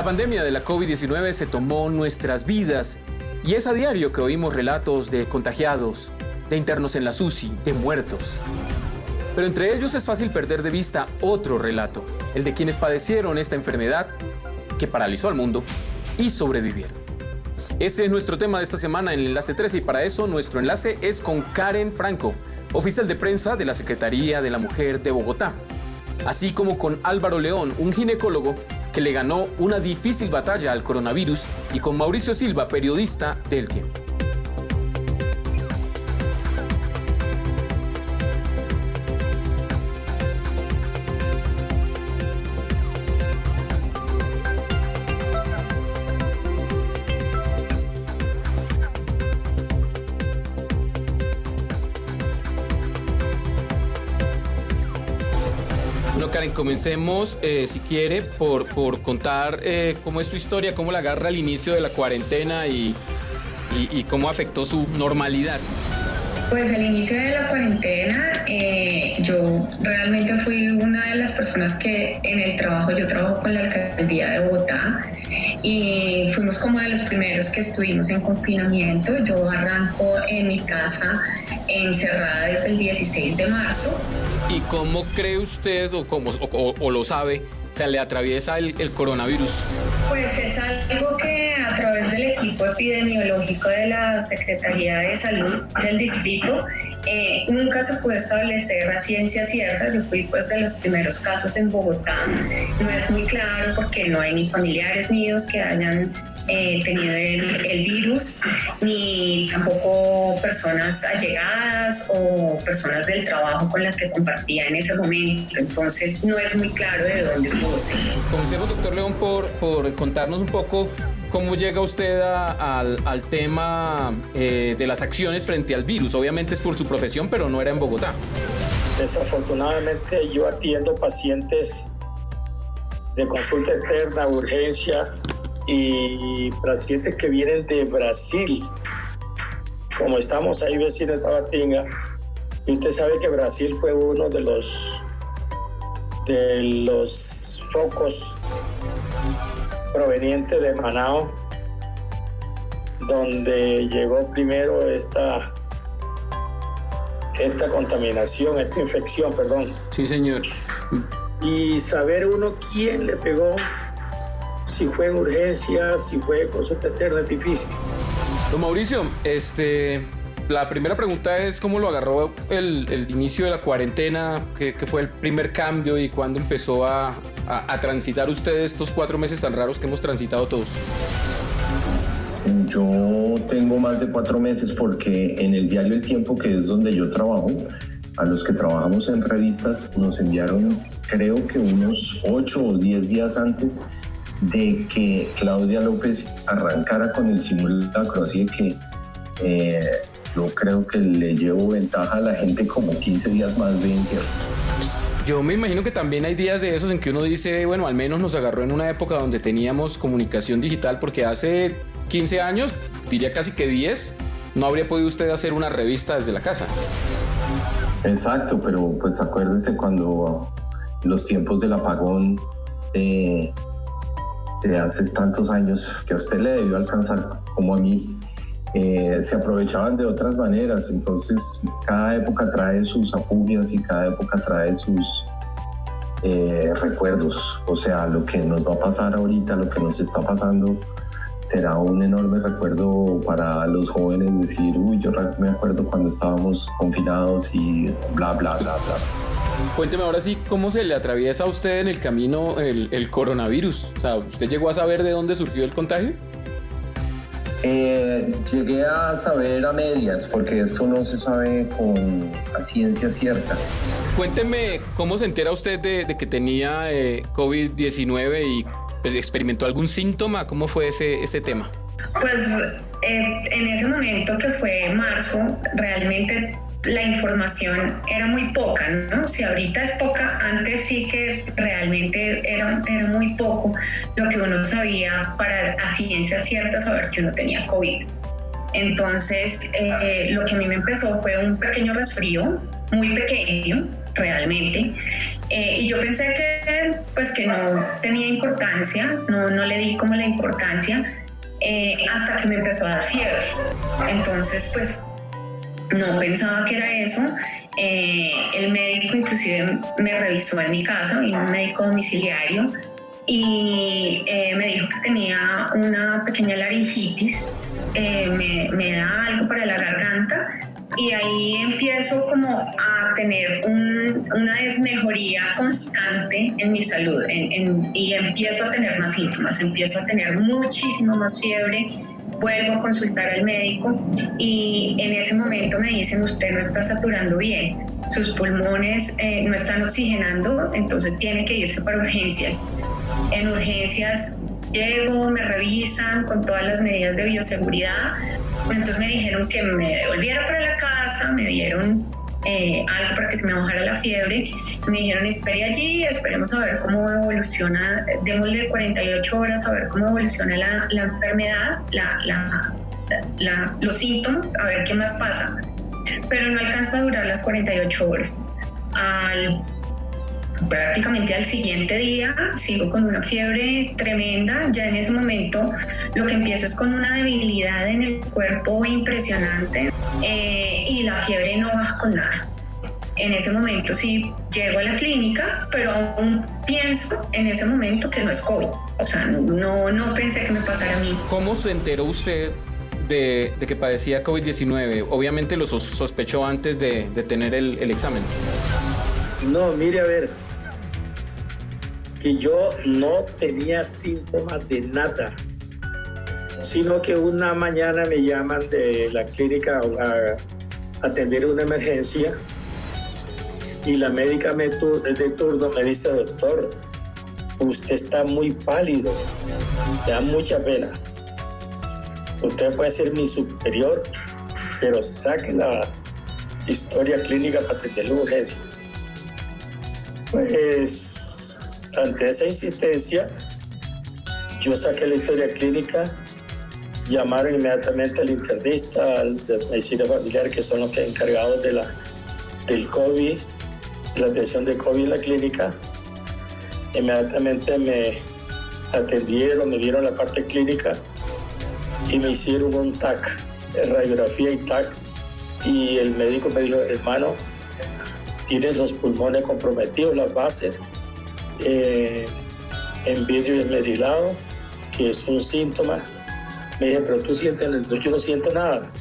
La pandemia de la COVID-19 se tomó nuestras vidas y es a diario que oímos relatos de contagiados, de internos en la UCI, de muertos. Pero entre ellos es fácil perder de vista otro relato, el de quienes padecieron esta enfermedad que paralizó al mundo y sobrevivieron. Ese es nuestro tema de esta semana en el Enlace 13 y para eso nuestro enlace es con Karen Franco, oficial de prensa de la Secretaría de la Mujer de Bogotá, así como con Álvaro León, un ginecólogo que le ganó una difícil batalla al coronavirus, y con Mauricio Silva, periodista de El Tiempo. Bueno, Karen, comencemos, si quiere, por contar cómo es su historia, cómo la agarra al inicio de la cuarentena y cómo afectó su normalidad. Pues al inicio de la cuarentena, yo realmente fui una de las personas que en el trabajo, yo trabajo con la Alcaldía de Bogotá y fuimos como de los primeros que estuvimos en confinamiento. Yo arranco en mi casa encerrada desde el 16 de marzo. ¿Y cómo cree usted o lo sabe, se le atraviesa el coronavirus? Pues es algo que a través del equipo epidemiológico de la Secretaría de Salud del distrito nunca se puede establecer a ciencia cierta. Yo fui pues de los primeros casos en Bogotá. No es muy claro porque no hay ni familiares míos que hayan tenido el virus, ni tampoco personas allegadas o personas del trabajo con las que compartía en ese momento. Entonces no es muy claro de dónde pudo ser. Comencemos, doctor León, por contarnos un poco cómo llega usted al tema de las acciones frente al virus. Obviamente es por su profesión, pero no era en Bogotá. Desafortunadamente yo atiendo pacientes de consulta externa, urgencia, y pacientes que vienen de Brasil. Como estamos ahí vecinos de Tabatinga, y usted sabe que Brasil fue uno de los focos provenientes de Manaus, donde llegó primero esta contaminación, esta infección, perdón. Sí, señor. Y saber uno quién le pegó, si fue en urgencia, si fue consulta externa, es difícil. Don Mauricio, la primera pregunta es cómo lo agarró el inicio de la cuarentena, qué fue el primer cambio y cuándo empezó a transitar usted estos 4 meses tan raros que hemos transitado todos. Yo tengo más de 4 meses porque en el diario El Tiempo, que es donde yo trabajo, a los que trabajamos en revistas nos enviaron, creo que unos 8 o 10 días antes de que Claudia López arrancara con el simulacro, así que yo creo que le llevo ventaja a la gente como 15 días más de encierro. Yo me imagino que también hay días de esos en que uno dice, bueno, al menos nos agarró en una época donde teníamos comunicación digital, porque hace 15 años, diría casi que 10, no habría podido usted hacer una revista desde la casa. Exacto, pero pues acuérdese cuando los tiempos del apagón de hace tantos años, que a usted le debió alcanzar como a mí, se aprovechaban de otras maneras. Entonces cada época trae sus afugias y cada época trae sus recuerdos. O sea, lo que nos va a pasar ahorita, lo que nos está pasando, será un enorme recuerdo para los jóvenes, decir, uy, yo me acuerdo cuando estábamos confinados y bla, bla, bla, bla. Cuénteme ahora sí, ¿cómo se le atraviesa a usted en el camino el coronavirus? O sea, ¿usted llegó a saber de dónde surgió el contagio? Llegué a saber a medias, porque esto no se sabe con a ciencia cierta. Cuénteme, ¿cómo se entera usted de que tenía COVID-19 y pues, experimentó algún síntoma? ¿Cómo fue ese tema? Pues en ese momento que fue marzo, realmente la información era muy poca, ¿no? Si ahorita es poca, antes sí que realmente era muy poco lo que uno sabía para a ciencia cierta saber que uno tenía COVID. Entonces, lo que a mí me empezó fue un pequeño resfrío, muy pequeño, realmente. Y yo pensé que no tenía importancia, no le di como la importancia, hasta que me empezó a dar fiebre. Entonces, pues, no pensaba que era eso. El médico inclusive me revisó en mi casa, vino un médico domiciliario y me dijo que tenía una pequeña laringitis, me da algo para la garganta y ahí empiezo como a tener una desmejoría constante en mi salud y empiezo a tener más síntomas, empiezo a tener muchísimo más fiebre. Vuelvo a consultar al médico y en ese momento me dicen: usted no está saturando bien, sus pulmones no están oxigenando, entonces tiene que irse para urgencias. En urgencias llego, me revisan con todas las medidas de bioseguridad, entonces me dijeron que me devolviera para la casa, me dieron algo para que se me bajara la fiebre, me dijeron: espere allí, esperemos a ver cómo evoluciona, démosle 48 horas a ver cómo evoluciona la enfermedad, los síntomas, a ver qué más pasa. Pero no alcanzó a durar las 48 horas. Prácticamente al siguiente día sigo con una fiebre tremenda. Ya en ese momento lo que empiezo es con una debilidad en el cuerpo impresionante y la fiebre no baja con nada. En ese momento sí llego a la clínica, pero aún pienso en ese momento que no es COVID. O sea, no pensé que me pasara a mí. ¿Cómo se enteró usted de que padecía COVID-19? Obviamente lo sospechó antes de tener el examen. No, mire, a ver, que yo no tenía síntomas de nada, sino que una mañana me llaman de la clínica a atender una emergencia y la médica de turno me dice: doctor, usted está muy pálido, me da mucha pena. Usted puede ser mi superior, pero saque la historia clínica para atender la urgencia. Pues, ante esa insistencia, yo saqué la historia clínica, llamaron inmediatamente al internista, al de medicina familiar, que son los que encargados del COVID, de la atención de COVID en la clínica. Inmediatamente me atendieron, me vieron la parte clínica y me hicieron un TAC, radiografía y TAC, y el médico me dijo: hermano, tienes los pulmones comprometidos, las bases, en vidrio esmerilado, que es un síntoma. Me dije: pero tú sientes, yo no siento nada.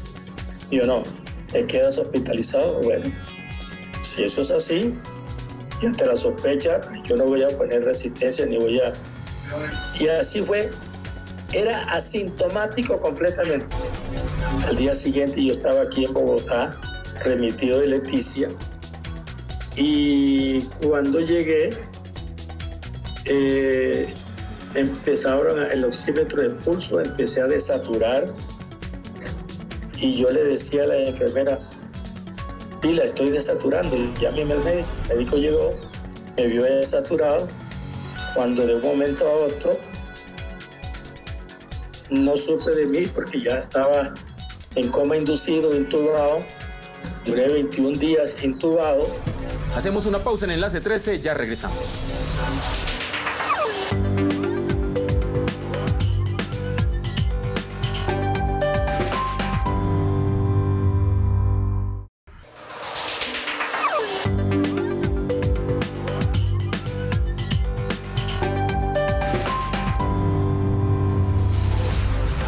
Y yo: no, te quedas hospitalizado. Bueno, si eso es así, y ante la sospecha, yo no voy a poner resistencia ni voy a... Y así fue. Era asintomático completamente. Al día siguiente yo estaba aquí en Bogotá, remitido de Leticia, y cuando llegué, empezaron el oxímetro de pulso, empecé a desaturar, y yo le decía a las enfermeras: pila, estoy desaturando. Y llámeme al médico. El médico llegó, me vio desaturado, cuando de un momento a otro no supe de mí porque ya estaba en coma inducido, intubado. Duré 21 días intubado. Hacemos una pausa en Enlace 13, ya regresamos.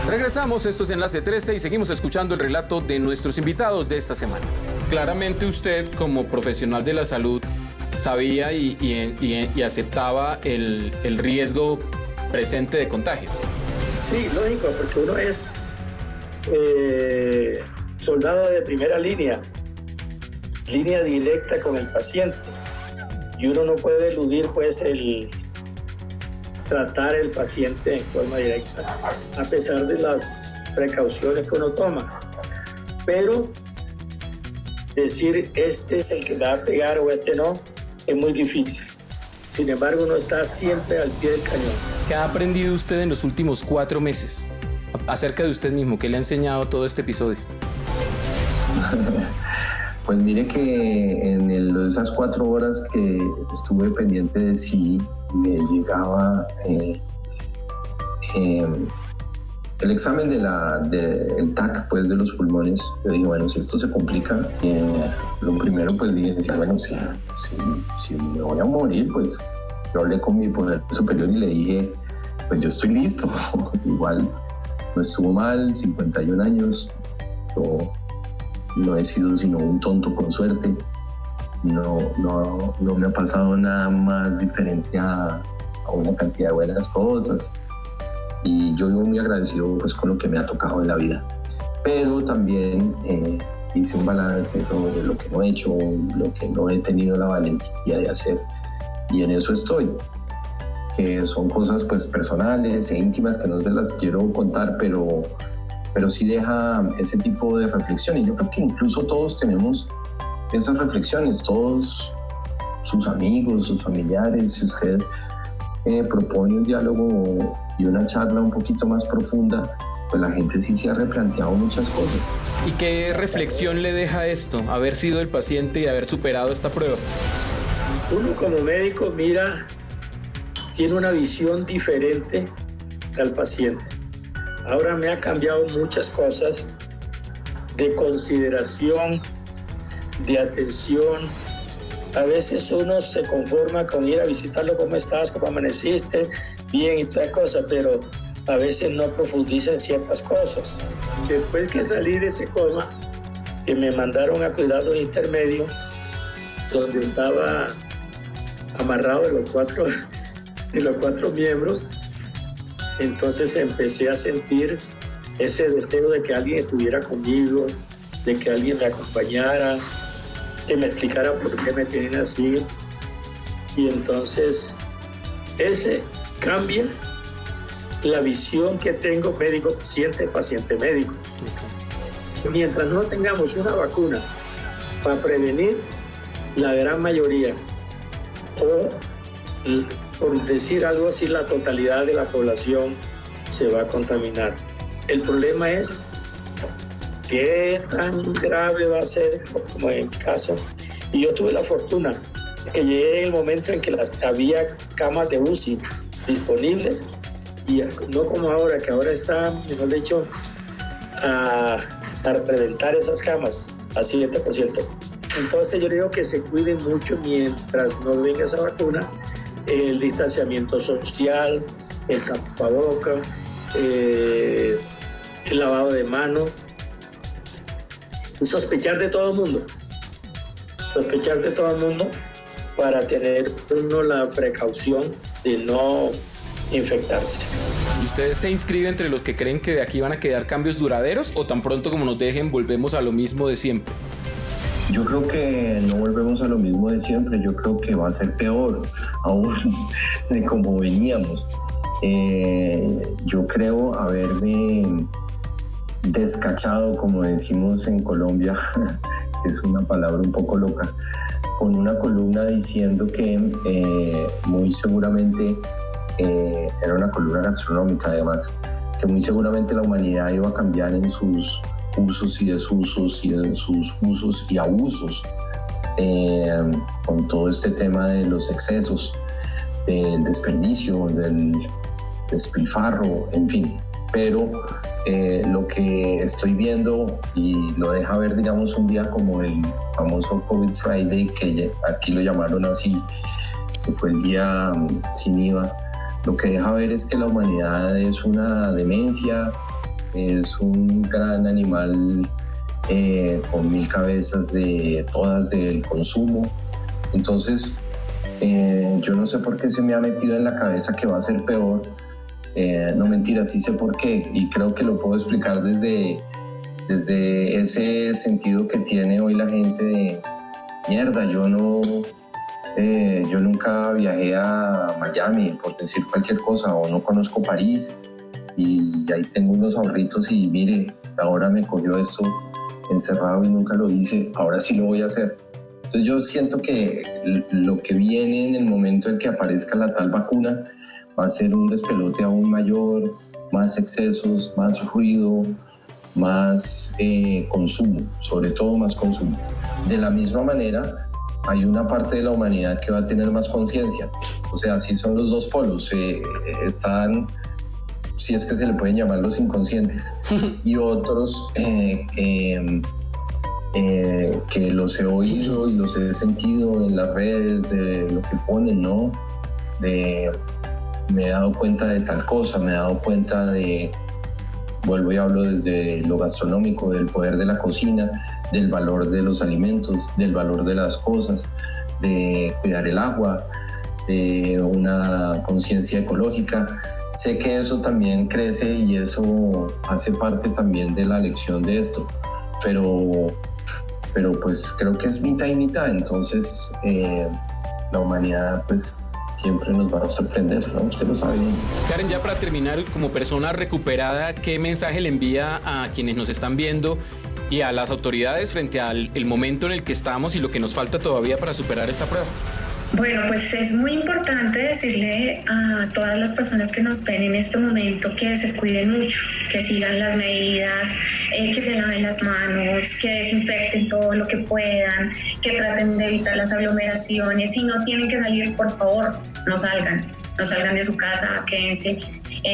Regresamos, esto es Enlace 13 y seguimos escuchando el relato de nuestros invitados de esta semana. Claramente usted, como profesional de la salud, sabía y aceptaba el riesgo presente de contagio. Sí, lógico, porque uno es soldado de primera línea directa con el paciente, y uno no puede eludir pues el tratar el paciente en forma directa, a pesar de las precauciones que uno toma. Pero decir este es el que va a pegar o este no, es muy difícil. Sin embargo, uno está siempre al pie del cañón. ¿Qué ha aprendido usted en los últimos 4 meses acerca de usted mismo? ¿Qué le ha enseñado todo este episodio? Pues mire que en esas 4 horas que estuve pendiente de si me llegaba el examen del TAC, pues, de los pulmones. Yo dije, bueno, si esto se complica, lo primero, pues, dije, bueno, si me voy a morir, pues, yo hablé con mi poder superior y le dije, pues, yo estoy listo. Igual, no estuvo mal, 51 años, yo no he sido sino un tonto con suerte. No me ha pasado nada más diferente a una cantidad de buenas cosas. Y yo vivo muy agradecido, pues, con lo que me ha tocado en la vida. Pero también hice un balance sobre lo que no he hecho, lo que no he tenido la valentía de hacer. Y en eso estoy. Que son cosas, pues, personales e íntimas que no se las quiero contar, pero sí deja ese tipo de reflexión. Y yo creo que incluso todos tenemos esas reflexiones, todos sus amigos, sus familiares. Si usted propone un diálogo y una charla un poquito más profunda, pues la gente sí se ha replanteado muchas cosas. ¿Y qué reflexión le deja esto, haber sido el paciente y haber superado esta prueba? Uno como médico tiene una visión diferente al paciente. Ahora me ha cambiado muchas cosas de consideración, de atención. A veces uno se conforma con ir a visitarlo, cómo estás, cómo amaneciste, bien y toda cosa, pero a veces no profundiza en ciertas cosas. Después que salí de ese coma, que me mandaron a cuidados intermedios, donde estaba amarrado de los cuatro miembros, entonces empecé a sentir ese deseo de que alguien estuviera conmigo, de que alguien me acompañara, que me explicara por qué me tienen así. Y entonces ese cambia la visión que tengo médico-paciente, paciente-médico. Mientras no tengamos una vacuna para prevenir, la gran mayoría, o por decir algo así, la totalidad de la población se va a contaminar. El problema es qué tan grave va a ser, como en mi caso. Y yo tuve la fortuna que llegué en el momento en que había camas de UCI disponibles, y no como ahora, que ahora está, mejor dicho, a reventar esas camas al 7%. Entonces yo digo que se cuiden mucho mientras no venga esa vacuna, el distanciamiento social, el tapabocas, el lavado de manos, y sospechar de todo el mundo para tener uno la precaución de no infectarse. ¿Y ustedes se inscriben entre los que creen que de aquí van a quedar cambios duraderos o tan pronto como nos dejen volvemos a lo mismo de siempre? Yo creo que no volvemos a lo mismo de siempre, yo creo que va a ser peor aún de como veníamos. Yo creo haberme descachado, como decimos en Colombia, que es una palabra un poco loca, con una columna diciendo que muy seguramente era una columna gastronómica además, que muy seguramente la humanidad iba a cambiar en sus usos y desusos y en sus usos y abusos con todo este tema de los excesos, del desperdicio, del despilfarro, en fin. Pero lo que estoy viendo, y lo deja ver, digamos, un día como el famoso COVID Friday, que aquí lo llamaron así, que fue el día sin IVA, lo que deja ver es que la humanidad es una demencia, es un gran animal con 1000 cabezas todas del consumo. Entonces, yo no sé por qué se me ha metido en la cabeza que va a ser peor. No, mentira, sí sé por qué, y creo que lo puedo explicar desde ese sentido que tiene hoy la gente de mierda. Yo nunca viajé a Miami, por decir cualquier cosa, o no conozco París, y ahí tengo unos ahorritos y mire, ahora me cogió esto encerrado y nunca lo hice, ahora sí lo voy a hacer. Entonces yo siento que lo que viene en el momento en que aparezca la tal vacuna va a ser un despelote aún mayor, más excesos, más ruido, más consumo, sobre todo más consumo. De la misma manera, hay una parte de la humanidad que va a tener más conciencia. O sea, así son los dos polos. Están, si es que se le pueden llamar, los inconscientes, y otros que los he oído y los he sentido en las redes, de lo que ponen, ¿no? Me he dado cuenta de tal cosa, me he dado cuenta de, vuelvo y hablo desde lo gastronómico, del poder de la cocina, del valor de los alimentos, del valor de las cosas, de cuidar el agua, de una conciencia ecológica. Sé que eso también crece y eso hace parte también de la lección de esto, pero pues creo que es mitad y mitad. Entonces la humanidad pues siempre nos va a sorprender, ¿no? Usted lo sabe bien. Karen, ya para terminar, como persona recuperada, ¿qué mensaje le envía a quienes nos están viendo y a las autoridades frente al momento en el que estamos y lo que nos falta todavía para superar esta prueba? Bueno, pues es muy importante decirle a todas las personas que nos ven en este momento que se cuiden mucho, que sigan las medidas, que se laven las manos, que desinfecten todo lo que puedan, que traten de evitar las aglomeraciones. Si no tienen que salir, por favor, no salgan de su casa, quédense.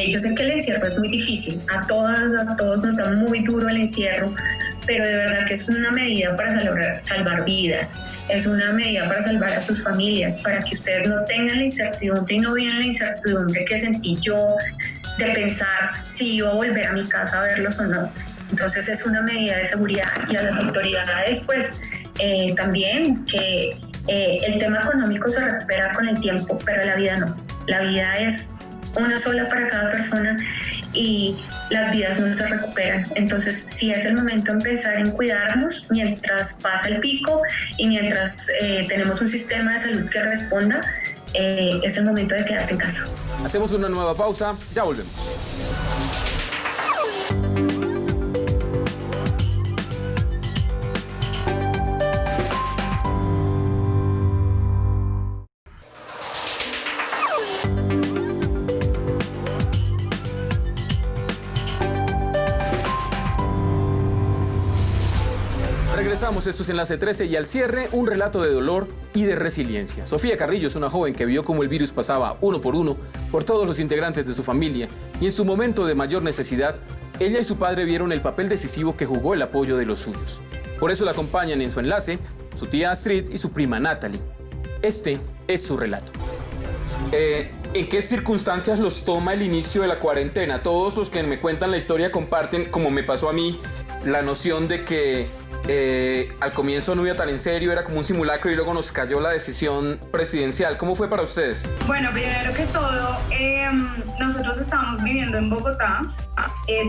Yo sé que el encierro es muy difícil, a todos nos da muy duro el encierro, pero de verdad que es una medida para salvar vidas, es una medida para salvar a sus familias, para que ustedes no tengan la incertidumbre y no vean la incertidumbre que sentí yo de pensar si iba a volver a mi casa a verlos o no. Entonces es una medida de seguridad, y a las autoridades pues también que el tema económico se recupera con el tiempo, pero la vida no. La vida es una sola para cada persona y las vidas no se recuperan. Entonces sí es el momento de empezar en cuidarnos mientras pasa el pico y mientras tenemos un sistema de salud que responda. Es el momento de quedarse en casa. Hacemos una nueva pausa, ya volvemos. Regresamos, esto es Enlace 13 y al cierre un relato de dolor y de resiliencia. Sofía Carrillo es una joven que vio cómo el virus pasaba uno por todos los integrantes de su familia y en su momento de mayor necesidad, ella y su padre vieron el papel decisivo que jugó el apoyo de los suyos. Por eso la acompañan en su enlace su tía Astrid y su prima Natalie. Este es su relato. ¿En qué circunstancias los toma el inicio de la cuarentena? Todos los que me cuentan la historia comparten, como me pasó a mí, la noción de que al comienzo no iba tan en serio, era como un simulacro y luego nos cayó la decisión presidencial. ¿Cómo fue para ustedes? Bueno, primero que todo, nosotros estábamos viviendo en Bogotá,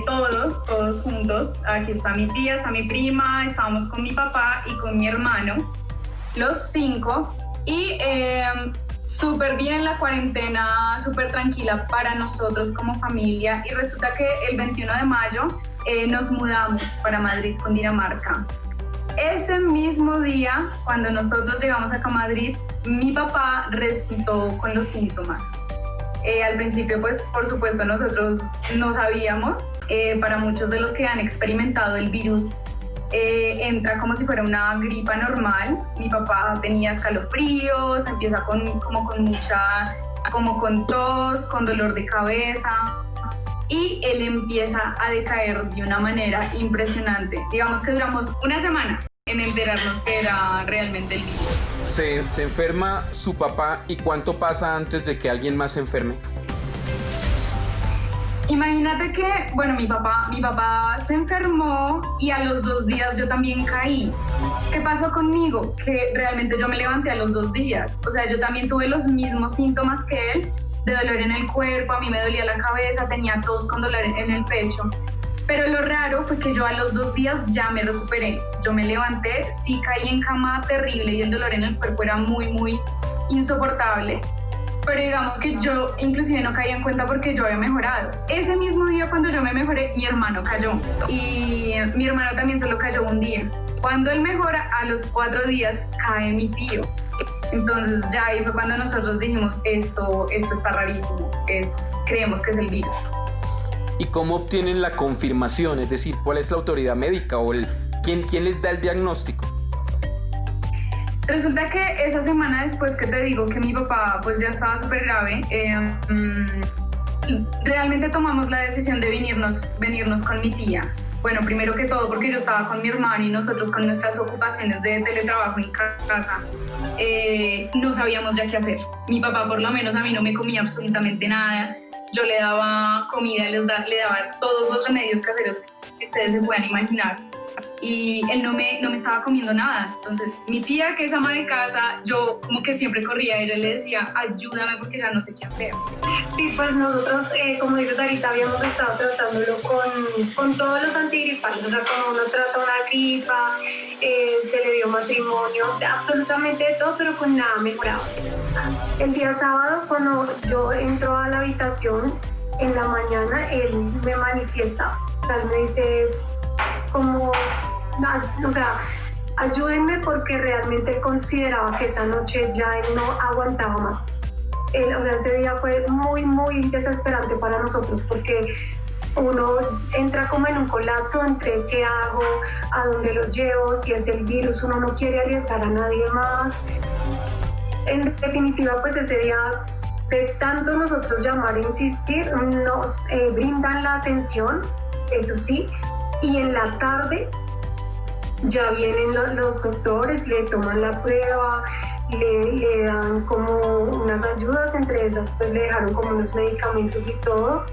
todos juntos. Aquí está mi tía, está mi prima, estábamos con mi papá y con mi hermano, los 5, y súper bien la cuarentena, súper tranquila para nosotros como familia, y resulta que el 21 de mayo nos mudamos para Madrid, Cundinamarca. Ese mismo día, cuando nosotros llegamos acá a Madrid, mi papá resultó con los síntomas. Al principio, pues, por supuesto, nosotros no sabíamos. Para muchos de los que han experimentado el virus, entra como si fuera una gripa normal. Mi papá tenía escalofríos, empieza con tos, con dolor de cabeza, y él empieza a decaer de una manera impresionante. Digamos que duramos una semana en enterarnos que era realmente el virus. Se enferma su papá, ¿y cuánto pasa antes de que alguien más se enferme? Imagínate que, bueno, mi papá se enfermó y a los 2 días yo también caí. ¿Qué pasó conmigo? Que realmente yo me levanté a los 2 días. O sea, yo también tuve los mismos síntomas que él, de dolor en el cuerpo, a mí me dolía la cabeza, tenía tos con dolor en el pecho. Pero lo raro fue que yo a los 2 días ya me recuperé. Yo me levanté, sí caí en cama terrible y el dolor en el cuerpo era muy, muy insoportable. Pero digamos que yo inclusive no caía en cuenta porque yo había mejorado. Ese mismo día cuando yo me mejoré, mi hermano cayó. Y mi hermano también solo cayó un día. Cuando él mejora, a los 4 días cae mi tío. Entonces ya ahí fue cuando nosotros dijimos, esto está rarísimo, creemos que es el virus. ¿Y cómo obtienen la confirmación? Es decir, ¿cuál es la autoridad médica o quién les da el diagnóstico? Resulta que esa semana después que te digo que mi papá pues ya estaba súper grave, realmente tomamos la decisión de venirnos con mi tía. Bueno, primero que todo porque yo estaba con mi hermano y nosotros con nuestras ocupaciones de teletrabajo en casa, no sabíamos ya qué hacer. Mi papá por lo menos a mí no me comía absolutamente nada. Yo le daba comida, le daba todos los remedios caseros que ustedes se puedan imaginar. Y él no me estaba comiendo nada. Entonces, mi tía, que es ama de casa, yo como que siempre corría a ella y le decía, ayúdame porque ya no sé qué hacer. Sí, pues nosotros, como dices ahorita, habíamos estado tratándolo con todos los antigripales, o sea, como uno trata una gripa, se le dio matrimonio, absolutamente de todo, pero con nada mejoraba. El día sábado, cuando yo entro a la habitación, en la mañana, él me manifiesta, o sea, él me dice como, o sea, ayúdenme porque realmente él consideraba que esa noche ya él no aguantaba más. O sea, ese día fue muy, muy desesperante para nosotros porque uno entra como en un colapso entre qué hago, a dónde lo llevo, si es el virus, uno no quiere arriesgar a nadie más. En definitiva, pues ese día, de tanto nosotros llamar e insistir, nos brindan la atención, eso sí, y en la tarde ya vienen los doctores, le toman la prueba, le dan como unas ayudas, entre esas pues le dejaron como unos medicamentos y todo,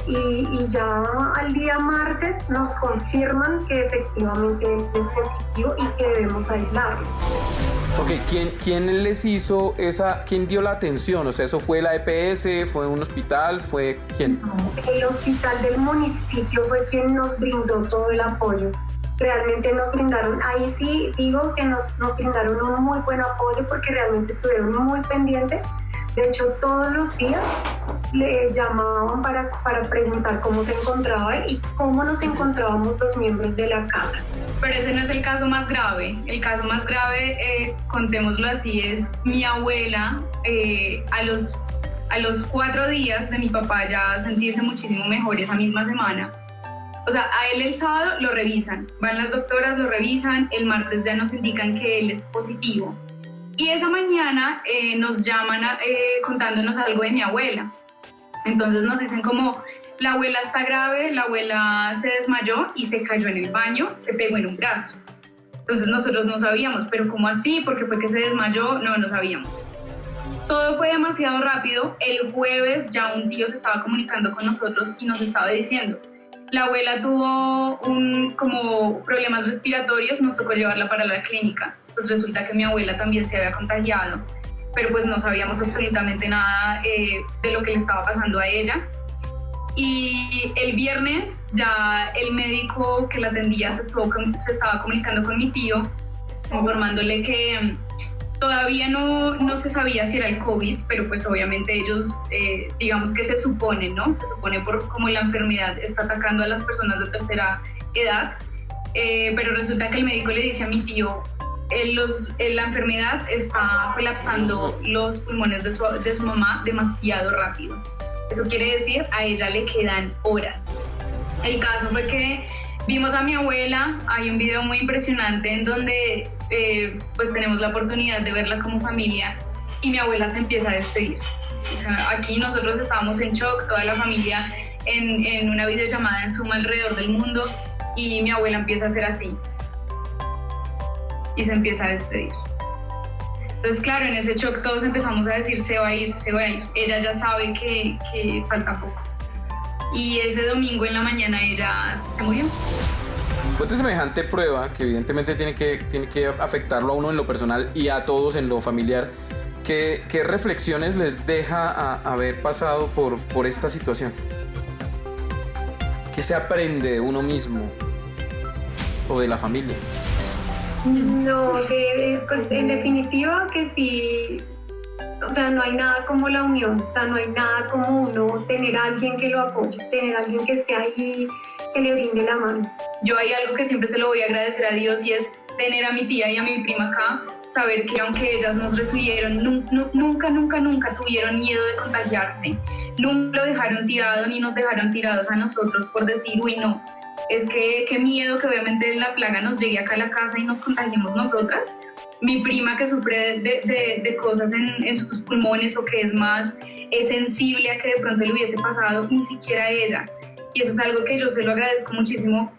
y ya al día martes nos confirman que efectivamente él es positivo y que debemos aislarlo. Ok, ¿quién les hizo quién dio la atención? O sea, ¿eso fue la EPS, fue un hospital, fue quién? El hospital del municipio fue quien nos brindó todo el apoyo. Realmente nos brindaron, ahí sí digo que nos brindaron un muy buen apoyo porque realmente estuvieron muy pendientes. De hecho, todos los días le llamaban para preguntar cómo se encontraba y cómo nos encontrábamos los miembros de la casa. Pero ese no es el caso más grave. El caso más grave, contémoslo así, es mi abuela a los 4 días de mi papá ya sentirse muchísimo mejor esa misma semana. O sea, a él el sábado lo revisan, van las doctoras, lo revisan, el martes ya nos indican que él es positivo. Y esa mañana nos llaman contándonos algo de mi abuela. Entonces nos dicen como, la abuela está grave, la abuela se desmayó y se cayó en el baño, se pegó en un brazo. Entonces nosotros no sabíamos, pero ¿cómo así? ¿Por qué fue que se desmayó? No sabíamos. Todo fue demasiado rápido. El jueves ya un tío se estaba comunicando con nosotros y nos estaba diciendo, la abuela tuvo como problemas respiratorios, nos tocó llevarla para la clínica. Pues resulta que mi abuela también se había contagiado, pero pues no sabíamos absolutamente nada de lo que le estaba pasando a ella. Y el viernes ya el médico que la atendía se estaba comunicando con mi tío, informándole que todavía no se sabía si era el COVID, pero pues obviamente ellos, digamos que se supone, ¿no? Se supone por cómo la enfermedad está atacando a las personas de tercera edad, pero resulta que el médico le dice a mi tío, la enfermedad está colapsando los pulmones de su mamá demasiado rápido. Eso quiere decir, a ella le quedan horas. El caso fue que vimos a mi abuela, hay un video muy impresionante en donde pues tenemos la oportunidad de verla como familia y mi abuela se empieza a despedir. O sea, aquí nosotros estábamos en shock, toda la familia en una videollamada en Zoom alrededor del mundo y mi abuela empieza a hacer así y se empieza a despedir. Entonces, claro, en ese shock todos empezamos a decir, se va a ir. Ella ya sabe que falta poco. Y ese domingo en la mañana ella se murió. Después de semejante prueba, que evidentemente tiene que afectarlo a uno en lo personal y a todos en lo familiar, ¿qué reflexiones les deja haber pasado por esta situación? ¿Qué se aprende de uno mismo o de la familia? No, pues en definitiva que sí, o sea, no hay nada como la unión, o sea, no hay nada como uno tener a alguien que lo apoye, tener a alguien que esté ahí, que le brinde la mano. Yo hay algo que siempre se lo voy a agradecer a Dios y es tener a mi tía y a mi prima acá, saber que aunque ellas nos recibieron, nunca tuvieron miedo de contagiarse, nunca lo dejaron tirado ni nos dejaron tirados a nosotros por decir, uy, no, es que qué miedo que obviamente la plaga nos llegue acá a la casa y nos contagiemos nosotras. Mi prima que sufre de cosas en sus pulmones o que es sensible a que de pronto le hubiese pasado, ni siquiera ella. Y eso es algo que yo se lo agradezco muchísimo,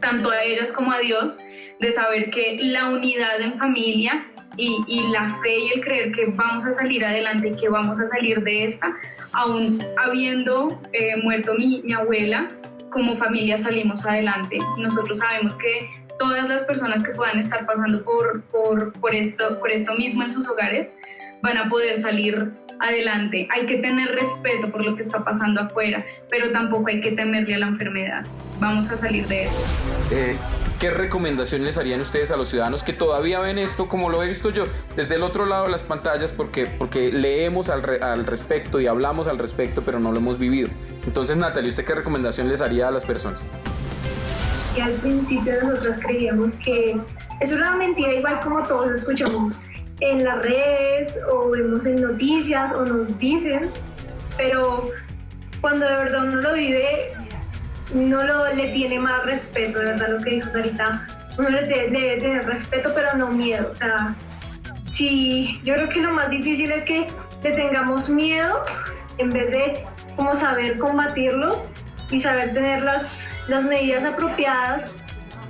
tanto a ellas como a Dios, de saber que la unidad en familia y la fe y el creer que vamos a salir adelante y que vamos a salir de esta, aún habiendo muerto mi abuela, como familia salimos adelante. Nosotros sabemos que todas las personas que puedan estar pasando por esto mismo en sus hogares van a poder salir adelante. Hay que tener respeto por lo que está pasando afuera, pero tampoco hay que temerle a la enfermedad. Vamos a salir de esto. ¿Qué recomendación les harían ustedes a los ciudadanos que todavía ven esto como lo he visto yo, desde el otro lado de las pantallas, porque leemos al respecto y hablamos al respecto, pero no lo hemos vivido? Entonces, Natalie, ¿usted qué recomendación les haría a las personas? Que al principio nosotros creíamos que eso era una mentira, igual como todos escuchamos en las redes o vemos en noticias o nos dicen, pero cuando de verdad uno lo vive, le tiene más respeto, de verdad, lo que dijo Sarita. Uno le debe tener respeto, pero no miedo. O sea, sí, yo creo que lo más difícil es que le tengamos miedo en vez de como saber combatirlo y saber tener las medidas apropiadas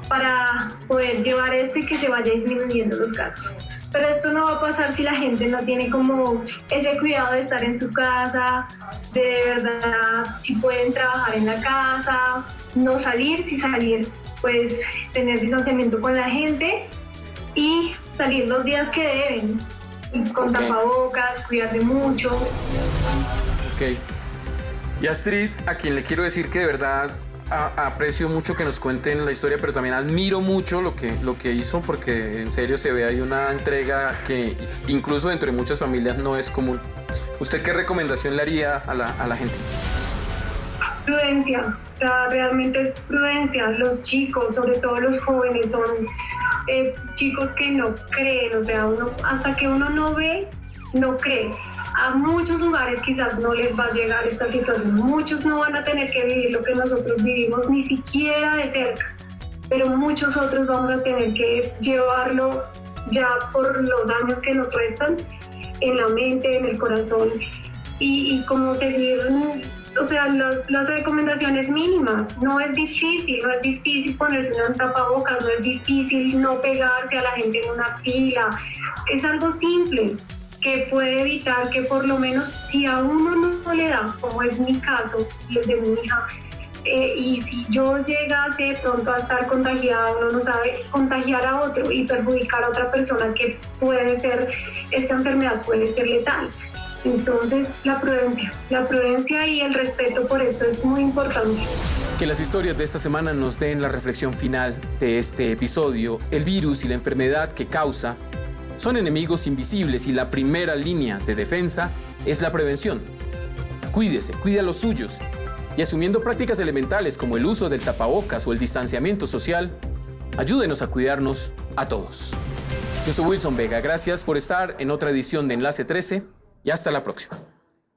para poder llevar esto y que se vaya disminuyendo los casos. Pero esto no va a pasar si la gente no tiene como ese cuidado de estar en su casa, de verdad, si pueden trabajar en la casa, no salir, si salir, pues tener distanciamiento con la gente y salir los días que deben, y con tapabocas, cuidarse mucho. Ok. Y Astrid, a quien le quiero decir que de verdad aprecio mucho que nos cuenten la historia, pero también admiro mucho lo que hizo, porque en serio se ve ahí una entrega que incluso dentro de muchas familias no es común. ¿Usted qué recomendación le haría a la gente? Prudencia, o sea, realmente es prudencia. Los chicos, sobre todo los jóvenes, son chicos que no creen, o sea, hasta que uno no ve, no cree. A muchos lugares quizás no les va a llegar esta situación, muchos no van a tener que vivir lo que nosotros vivimos, ni siquiera de cerca, pero muchos otros vamos a tener que llevarlo ya por los años que nos restan, en la mente, en el corazón, y como seguir, o sea, las recomendaciones mínimas. No es difícil ponerse un tapabocas, no es difícil no pegarse a la gente en una fila, es algo simple que puede evitar que por lo menos si a uno no le da, como es mi caso, el de mi hija, y si yo llegase pronto a estar contagiada, uno no sabe, contagiar a otro y perjudicar a otra persona, que puede ser, esta enfermedad puede ser letal. Entonces, la prudencia y el respeto por esto es muy importante. Que las historias de esta semana nos den la reflexión final de este episodio. El virus y la enfermedad que causa son enemigos invisibles y la primera línea de defensa es la prevención. Cuídese, cuide a los suyos y asumiendo prácticas elementales como el uso del tapabocas o el distanciamiento social, ayúdenos a cuidarnos a todos. Yo soy Wilson Vega, gracias por estar en otra edición de Enlace 13 y hasta la próxima.